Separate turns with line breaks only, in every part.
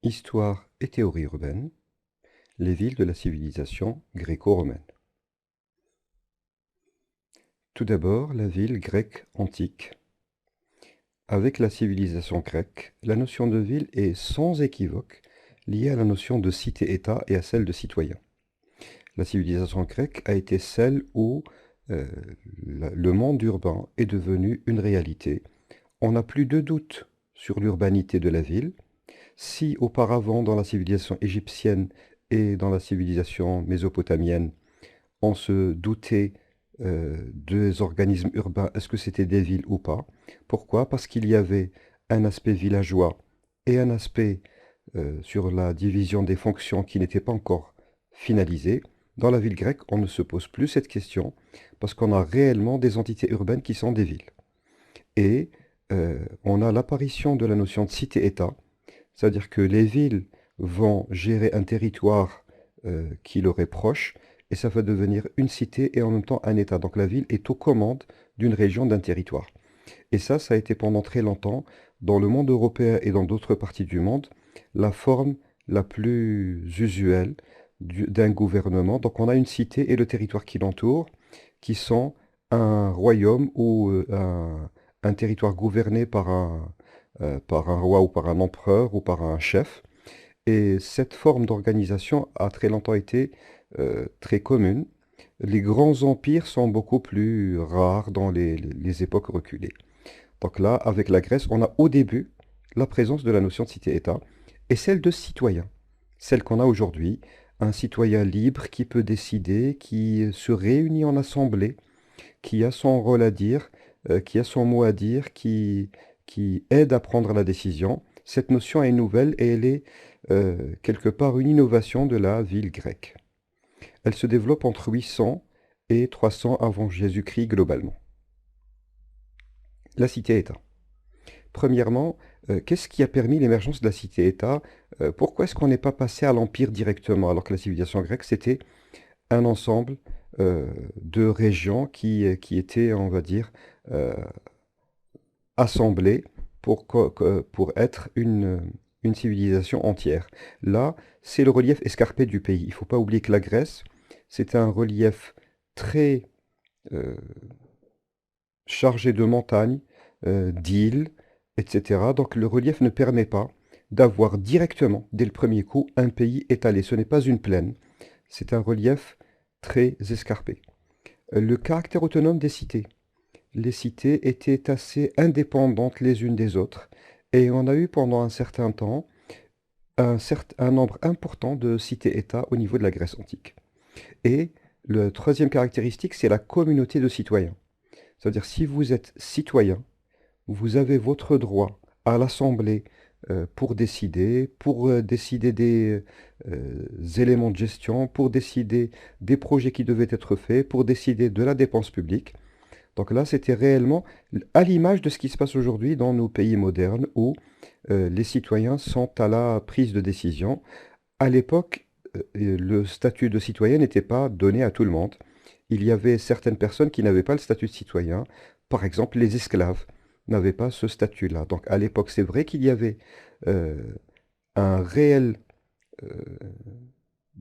Histoire et théorie urbaine, les villes de la civilisation gréco-romaine. Tout d'abord, la ville grecque antique. Avec la civilisation grecque, la notion de ville est sans équivoque liée à la notion de cité-État et à celle de citoyen. La civilisation grecque a été celle où euh, le monde urbain est devenu une réalité. On n'a plus de doute sur l'urbanité de la ville. Si auparavant, dans la civilisation égyptienne et dans la civilisation mésopotamienne, on se doutait des organismes urbains, est-ce que c'était des villes ou pas? Pourquoi? Parce qu'il y avait un aspect villageois et un aspect sur la division des fonctions qui n'était pas encore finalisé. Dans la ville grecque, on ne se pose plus cette question parce qu'on a réellement des entités urbaines qui sont des villes. Et on a l'apparition de la notion de cité-État, c'est-à-dire que les villes vont gérer un territoire qui leur est proche, et ça va devenir une cité et en même temps un État. Donc la ville est aux commandes d'une région, d'un territoire. Et ça a été pendant très longtemps, dans le monde européen et dans d'autres parties du monde, la forme la plus usuelle d'un gouvernement. Donc on a une cité et le territoire qui l'entoure, qui sont un royaume ou un territoire gouverné par un roi ou par un empereur ou par un chef. Et cette forme d'organisation a très longtemps été très commune. Les grands empires sont beaucoup plus rares dans les époques reculées. Donc là, avec la Grèce, on a au début la présence de la notion de cité-État et celle de citoyen, celle qu'on a aujourd'hui, un citoyen libre qui peut décider, qui se réunit en assemblée, qui a son rôle à dire, qui a son mot à dire, qui aide à prendre la décision. Cette notion est nouvelle et elle est quelque part une innovation de la ville grecque. Elle se développe entre 800 et 300 avant Jésus-Christ globalement. La cité-État. Premièrement, qu'est-ce qui a permis l'émergence de la cité-État? Pourquoi est-ce qu'on n'est pas passé à l'Empire directement alors que la civilisation grecque, c'était un ensemble de régions qui étaient, on va dire, euh, assemblées pour être une civilisation entière. Là, c'est le relief escarpé du pays. Il ne faut pas oublier que la Grèce, c'est un relief très euh, chargé de montagnes, d'îles, etc. Donc le relief ne permet pas d'avoir directement, dès le premier coup, un pays étalé. Ce n'est pas une plaine, c'est un relief très escarpé. Le caractère autonome des cités. Les cités étaient assez indépendantes les unes des autres et on a eu pendant un certain temps un nombre important de cités-États au niveau de la Grèce antique. Et la troisième caractéristique, c'est la communauté de citoyens. C'est-à-dire si vous êtes citoyen, vous avez votre droit à l'Assemblée pour décider des éléments de gestion, pour décider des projets qui devaient être faits, pour décider de la dépense publique. Donc là, c'était réellement à l'image de ce qui se passe aujourd'hui dans nos pays modernes où les citoyens sont à la prise de décision. À l'époque, le statut de citoyen n'était pas donné à tout le monde. Il y avait certaines personnes qui n'avaient pas le statut de citoyen. Par exemple, les esclaves n'avaient pas ce statut-là. Donc à l'époque, c'est vrai qu'il y avait euh, un réel euh,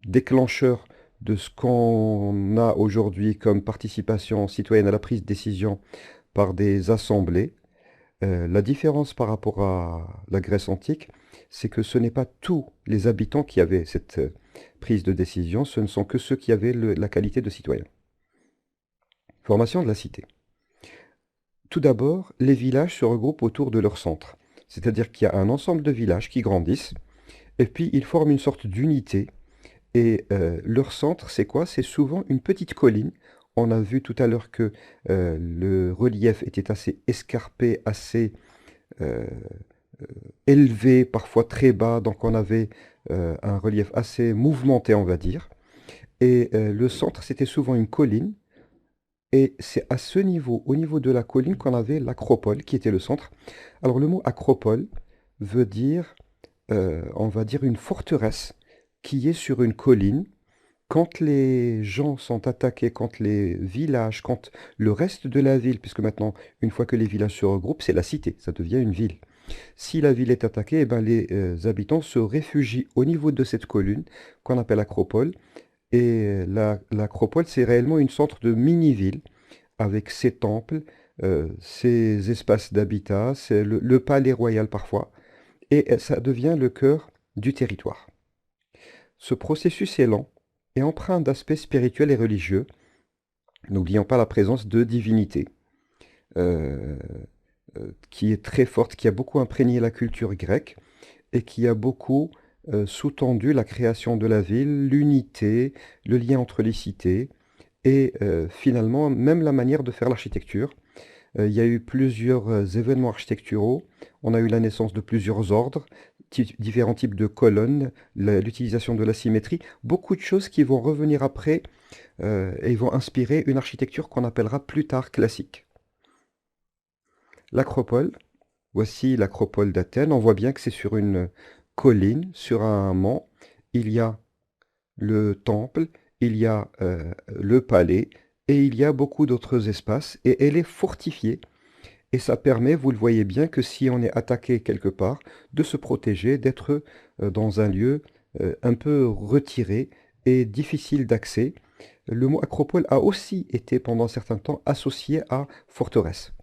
déclencheur de ce qu'on a aujourd'hui comme participation citoyenne à la prise de décision par des assemblées. La différence par rapport à la Grèce antique, c'est que ce n'est pas tous les habitants qui avaient cette prise de décision, ce ne sont que ceux qui avaient la qualité de citoyen. Formation de la cité. Tout d'abord, les villages se regroupent autour de leur centre, c'est-à-dire qu'il y a un ensemble de villages qui grandissent, et puis ils forment une sorte d'unité. Et leur centre, c'est quoi? C'est souvent une petite colline. On a vu tout à l'heure que le relief était assez escarpé, assez euh, euh, élevé, parfois très bas, donc on avait un relief assez mouvementé, on va dire. Et le centre, c'était souvent une colline. Et c'est à ce niveau, au niveau de la colline, qu'on avait l'acropole, qui était le centre. Alors le mot acropole veut dire, on va dire, une forteresse qui est sur une colline. Quand les gens sont attaqués, quand les villages, quand le reste de la ville, puisque maintenant, une fois que les villages se regroupent, c'est la cité, ça devient une ville. Si la ville est attaquée, eh ben, les habitants se réfugient au niveau de cette colline qu'on appelle acropole. Et l'acropole, c'est réellement une sorte de mini-ville avec ses temples, ses espaces d'habitat, c'est le palais royal parfois, et ça devient le cœur du territoire. Ce processus est lent et empreint d'aspects spirituels et religieux. N'oublions pas la présence de divinités, euh, qui est très forte, qui a beaucoup imprégné la culture grecque et qui a beaucoup sous-tendu la création de la ville, l'unité, le lien entre les cités et finalement même la manière de faire l'architecture. Il y a eu plusieurs événements architecturaux. On a eu la naissance de plusieurs ordres, différents types de colonnes, l'utilisation de la symétrie, beaucoup de choses qui vont revenir après et vont inspirer une architecture qu'on appellera plus tard classique. L'acropole, voici l'acropole d'Athènes. On voit bien que c'est sur une colline, sur un mont. Il y a le temple, il y a le palais et il y a beaucoup d'autres espaces et elle est fortifiée. Et ça permet, vous le voyez bien, que si on est attaqué quelque part, de se protéger, d'être dans un lieu un peu retiré et difficile d'accès. Le mot acropole a aussi été pendant un certain temps associé à forteresse.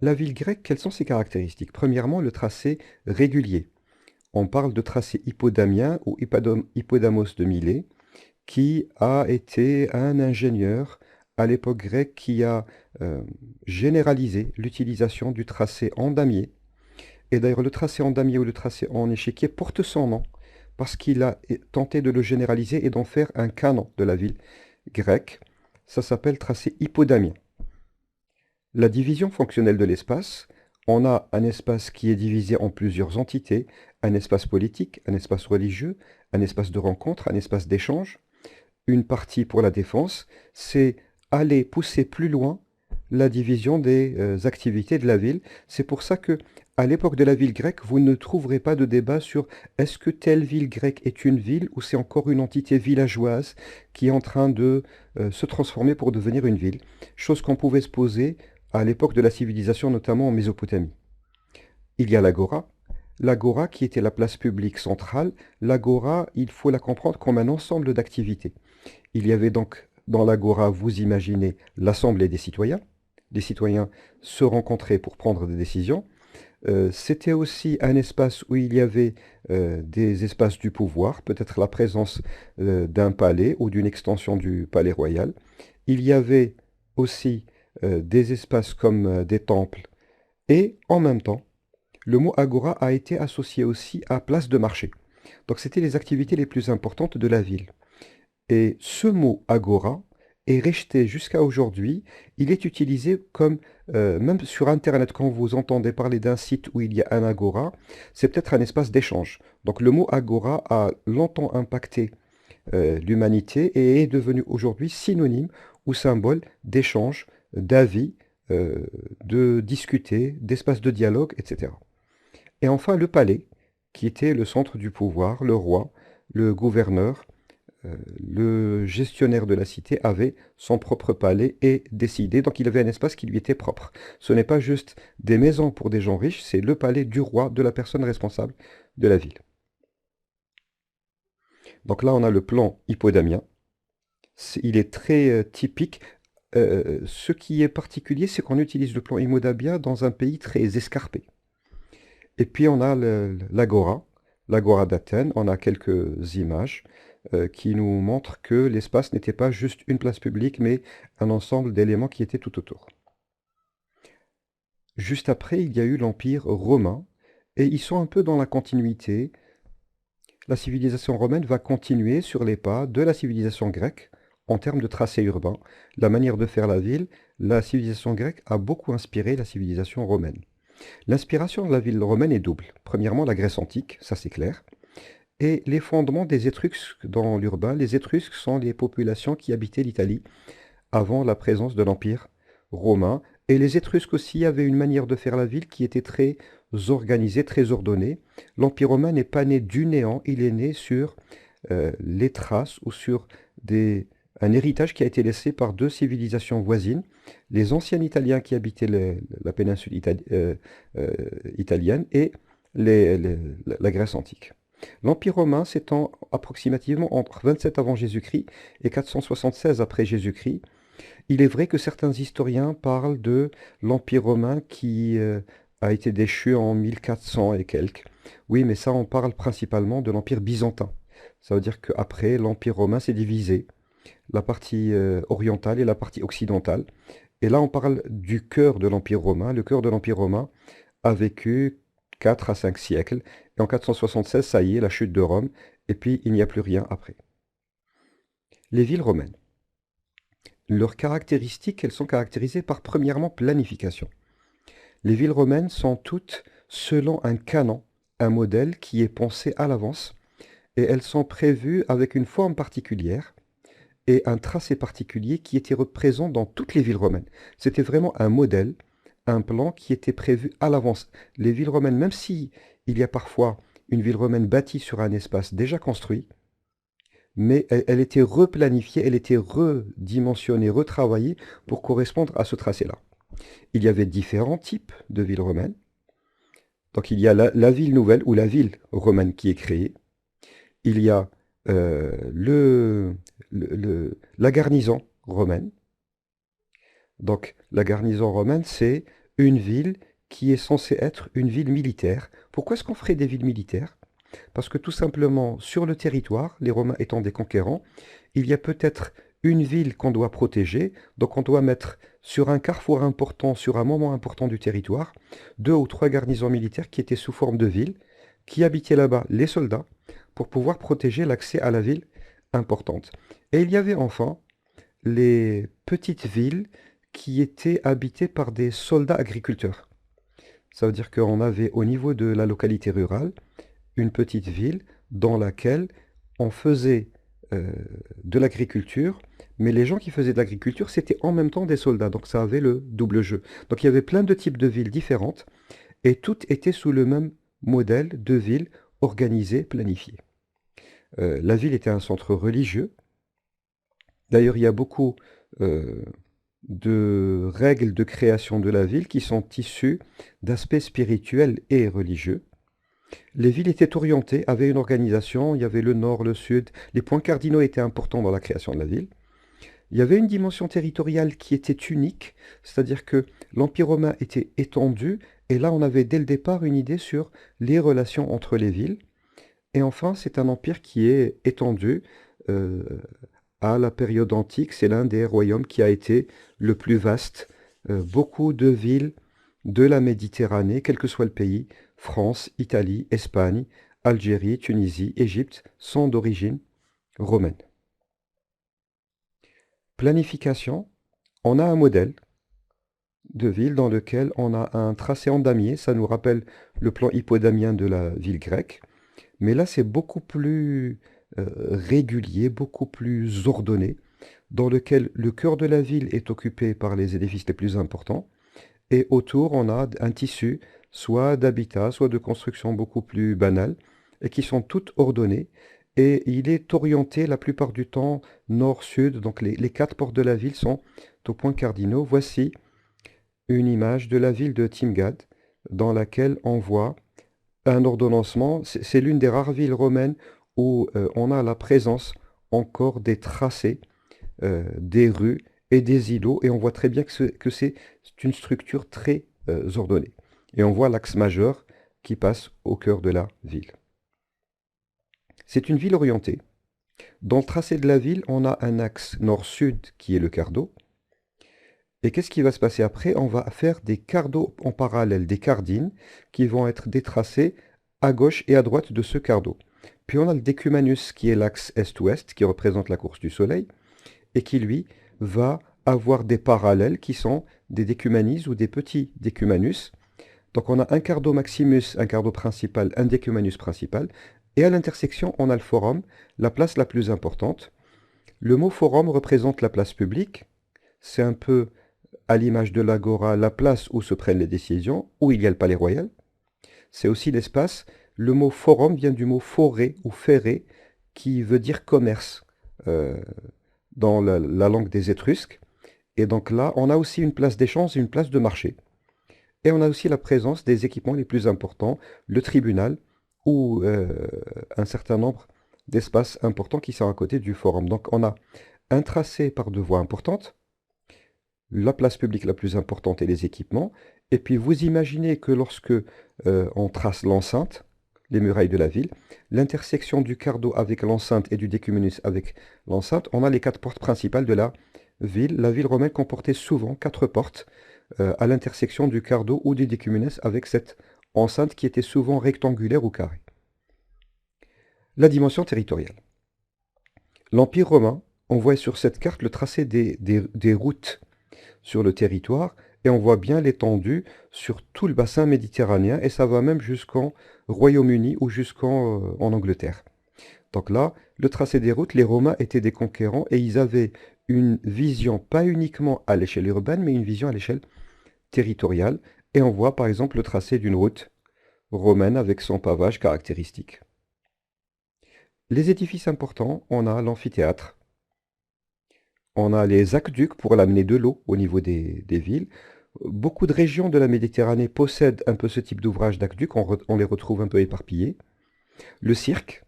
La ville grecque, quelles sont ses caractéristiques? Premièrement, le tracé régulier. On parle de tracé hippodamien ou hippodamos de Milet, qui a été un ingénieur à l'époque grecque qui a généralisé l'utilisation du tracé en damier. Et d'ailleurs, le tracé en damier ou le tracé en échiquier porte son nom parce qu'il a tenté de le généraliser et d'en faire un canon de la ville grecque. Ça s'appelle tracé hippodamien. La division fonctionnelle de l'espace, on a un espace qui est divisé en plusieurs entités, un espace politique, un espace religieux, un espace de rencontre, un espace d'échange. Une partie pour la défense, c'est aller pousser plus loin la division des activités de la ville. C'est pour ça que, à l'époque de la ville grecque, vous ne trouverez pas de débat sur est-ce que telle ville grecque est une ville ou c'est encore une entité villageoise qui est en train de se transformer pour devenir une ville. Chose qu'on pouvait se poser à l'époque de la civilisation, notamment en Mésopotamie. Il y a l'agora. L'agora qui était la place publique centrale. L'agora, il faut la comprendre comme un ensemble d'activités. Il y avait donc dans l'agora, vous imaginez, l'assemblée des citoyens. Les citoyens se rencontraient pour prendre des décisions. C'était aussi un espace où il y avait des espaces du pouvoir, peut-être la présence d'un palais ou d'une extension du palais royal. Il y avait aussi des espaces comme des temples. Et en même temps, le mot agora a été associé aussi à place de marché. Donc c'était les activités les plus importantes de la ville. Et ce mot agora est resté jusqu'à aujourd'hui. Il est utilisé comme, même sur Internet, quand vous entendez parler d'un site où il y a un agora, c'est peut-être un espace d'échange. Donc le mot agora a longtemps impacté l'humanité et est devenu aujourd'hui synonyme ou symbole d'échange, d'avis, de discuter, d'espace de dialogue, etc. Et enfin le palais, qui était le centre du pouvoir, le roi, le gouverneur, le gestionnaire de la cité avait son propre palais et décidé, donc il avait un espace qui lui était propre. Ce n'est pas juste des maisons pour des gens riches, c'est le palais du roi, de la personne responsable de la ville. Donc là, on a le plan hippodamien. Il est très typique. Ce qui est particulier, c'est qu'on utilise le plan hippodamien dans un pays très escarpé. Et puis on a l'agora, l'agora d'Athènes. On a quelques images qui nous montrent que l'espace n'était pas juste une place publique, mais un ensemble d'éléments qui étaient tout autour. Juste après, il y a eu l'Empire romain, et ils sont un peu dans la continuité. La civilisation romaine va continuer sur les pas de la civilisation grecque en termes de tracé urbain. La manière de faire la ville, la civilisation grecque a beaucoup inspiré la civilisation romaine. L'inspiration de la ville romaine est double. Premièrement, la Grèce antique, ça c'est clair. Et les fondements des Étrusques dans l'urbain. Les Étrusques sont les populations qui habitaient l'Italie avant la présence de l'Empire romain. Et les Étrusques aussi avaient une manière de faire la ville qui était très organisée, très ordonnée. L'Empire romain n'est pas né du néant, il est né sur les traces ou sur un héritage qui a été laissé par deux civilisations voisines, les anciens Italiens qui habitaient la péninsule euh, italienne et la Grèce antique. L'Empire romain s'étend approximativement entre 27 avant Jésus-Christ et 476 après Jésus-Christ. Il est vrai que certains historiens parlent de l'Empire romain qui a été déchu en 1400 et quelques. Oui, mais ça, on parle principalement de l'Empire byzantin. Ça veut dire qu'après, l'Empire romain s'est divisé, la partie orientale et la partie occidentale. Et là, on parle du cœur de l'Empire romain. Le cœur de l'Empire romain a vécu 4 à 5 siècles. Et en 476, ça y est, la chute de Rome. Et puis, il n'y a plus rien après. Les villes romaines. Leurs caractéristiques, elles sont caractérisées par, premièrement, planification. Les villes romaines sont toutes selon un canon, un modèle qui est pensé à l'avance, et elles sont prévues avec une forme particulière et un tracé particulier qui était présent dans toutes les villes romaines. C'était vraiment un modèle, un plan qui était prévu à l'avance. Les villes romaines, même si il y a parfois une ville romaine bâtie sur un espace déjà construit, mais elle était replanifiée, elle était redimensionnée, retravaillée pour correspondre à ce tracé-là. Il y avait différents types de villes romaines. Donc il y a la ville nouvelle ou la ville romaine qui est créée. Il y a la garnison romaine. Donc la garnison romaine, c'est une ville qui est censée être une ville militaire. Pourquoi est-ce qu'on ferait des villes militaires? Parce que tout simplement, sur le territoire, les Romains étant des conquérants, il y a peut-être une ville qu'on doit protéger, donc on doit mettre sur un carrefour important, sur un moment important du territoire, 2 ou 3 garnisons militaires qui étaient sous forme de ville, qui habitaient là-bas les soldats, pour pouvoir protéger l'accès à la ville importante. Et il y avait enfin les petites villes qui étaient habitées par des soldats agriculteurs. Ça veut dire qu'on avait au niveau de la localité rurale, une petite ville dans laquelle on faisait de l'agriculture, mais les gens qui faisaient de l'agriculture, c'était en même temps des soldats, donc ça avait le double jeu. Donc il y avait plein de types de villes différentes, et toutes étaient sous le même modèle de ville organisée, planifiée. La ville était un centre religieux. D'ailleurs, il y a beaucoup de règles de création de la ville qui sont issues d'aspects spirituels et religieux. Les villes étaient orientées, avaient une organisation, il y avait le nord, le sud, les points cardinaux étaient importants dans la création de la ville. Il y avait une dimension territoriale qui était unique, c'est-à-dire que l'Empire romain était étendu, et là on avait dès le départ une idée sur les relations entre les villes. Et enfin, c'est un empire qui est étendu euh, à la période antique, c'est l'un des royaumes qui a été le plus vaste. Beaucoup de villes de la Méditerranée, quel que soit le pays, France, Italie, Espagne, Algérie, Tunisie, Égypte, sont d'origine romaine. Planification, on a un modèle de ville dans lequel on a un tracé en damier, ça nous rappelle le plan hippodamien de la ville grecque, mais là c'est beaucoup plus régulier, beaucoup plus ordonné, dans lequel le cœur de la ville est occupé par les édifices les plus importants, et autour on a un tissu, soit d'habitat, soit de construction beaucoup plus banale, et qui sont toutes ordonnées, et il est orienté la plupart du temps nord-sud, donc les 4 portes de la ville sont aux points cardinaux. Voici une image de la ville de Timgad, dans laquelle on voit un ordonnancement. C'est l'une des rares villes romaines où on a la présence encore des tracés, des rues et des îlots, et on voit très bien que c'est une structure très ordonnée. Et on voit l'axe majeur qui passe au cœur de la ville. C'est une ville orientée. Dans le tracé de la ville, on a un axe nord-sud qui est le quart d'eau. Et qu'est-ce qui va se passer après? On va faire des quarts d'eau en parallèle, des cardines, qui vont être détracés à gauche et à droite de ce quart d'eau. Puis on a le décumanus qui est l'axe est-ouest, qui représente la course du soleil, et qui lui va avoir des parallèles qui sont des décumanis ou des petits décumanus. Donc on a un quart d'eau maximus, un quart d'eau principal, un décumanus principal, et à l'intersection on a le forum, la place la plus importante. Le mot forum représente la place publique, c'est un peu à l'image de l'agora, la place où se prennent les décisions, où il y a le palais royal. C'est aussi l'espace. Le mot forum vient du mot foré ou ferré, qui veut dire commerce. dans la langue des Étrusques. Et donc là, on a aussi une place d'échange et une place de marché. Et on a aussi la présence des équipements les plus importants, le tribunal ou un certain nombre d'espaces importants qui sont à côté du forum. Donc on a un tracé par deux voies importantes, la place publique la plus importante et les équipements. Et puis vous imaginez que lorsque on trace l'enceinte, les murailles de la ville, l'intersection du cardo avec l'enceinte et du décumanus avec l'enceinte, on a les quatre portes principales de la ville. La ville romaine comportait souvent quatre portes à l'intersection du cardo ou du décumanus avec cette enceinte qui était souvent rectangulaire ou carrée. La dimension territoriale. L'Empire romain envoie sur cette carte le tracé des routes sur le territoire et on voit bien l'étendue sur tout le bassin méditerranéen et ça va même jusqu'en Royaume-Uni ou jusqu'en en Angleterre. Donc là, le tracé des routes, les Romains étaient des conquérants et ils avaient une vision pas uniquement à l'échelle urbaine, mais une vision à l'échelle territoriale. Et on voit par exemple le tracé d'une route romaine avec son pavage caractéristique. Les édifices importants, on a l'amphithéâtre, on a les aqueducs pour l'amener de l'eau au niveau des villes. Beaucoup de régions de la Méditerranée possèdent un peu ce type d'ouvrage d'aqueduc, on les retrouve un peu éparpillés. Le cirque,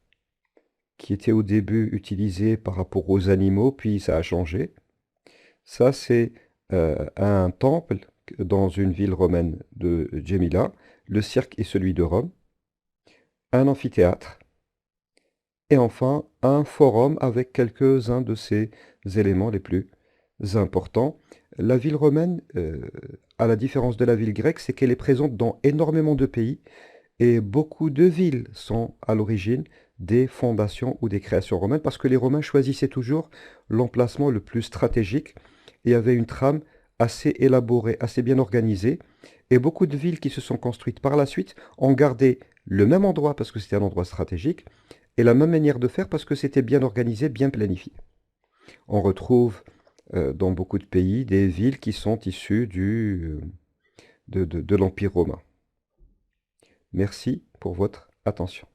qui était au début utilisé par rapport aux animaux, puis ça a changé. Ça, c'est un temple dans une ville romaine de Gemila. Le cirque est celui de Rome. Un amphithéâtre. Et enfin, un forum avec quelques-uns de ces éléments les plus importants. La ville romaine, à la différence de la ville grecque, c'est qu'elle est présente dans énormément de pays et beaucoup de villes sont à l'origine des fondations ou des créations romaines parce que les Romains choisissaient toujours l'emplacement le plus stratégique et avaient une trame assez élaborée, assez bien organisée. Et beaucoup de villes qui se sont construites par la suite ont gardé le même endroit parce que c'était un endroit stratégique et la même manière de faire parce que c'était bien organisé, bien planifié. On retrouve dans beaucoup de pays des villes qui sont issues de l'Empire romain. Merci pour votre attention.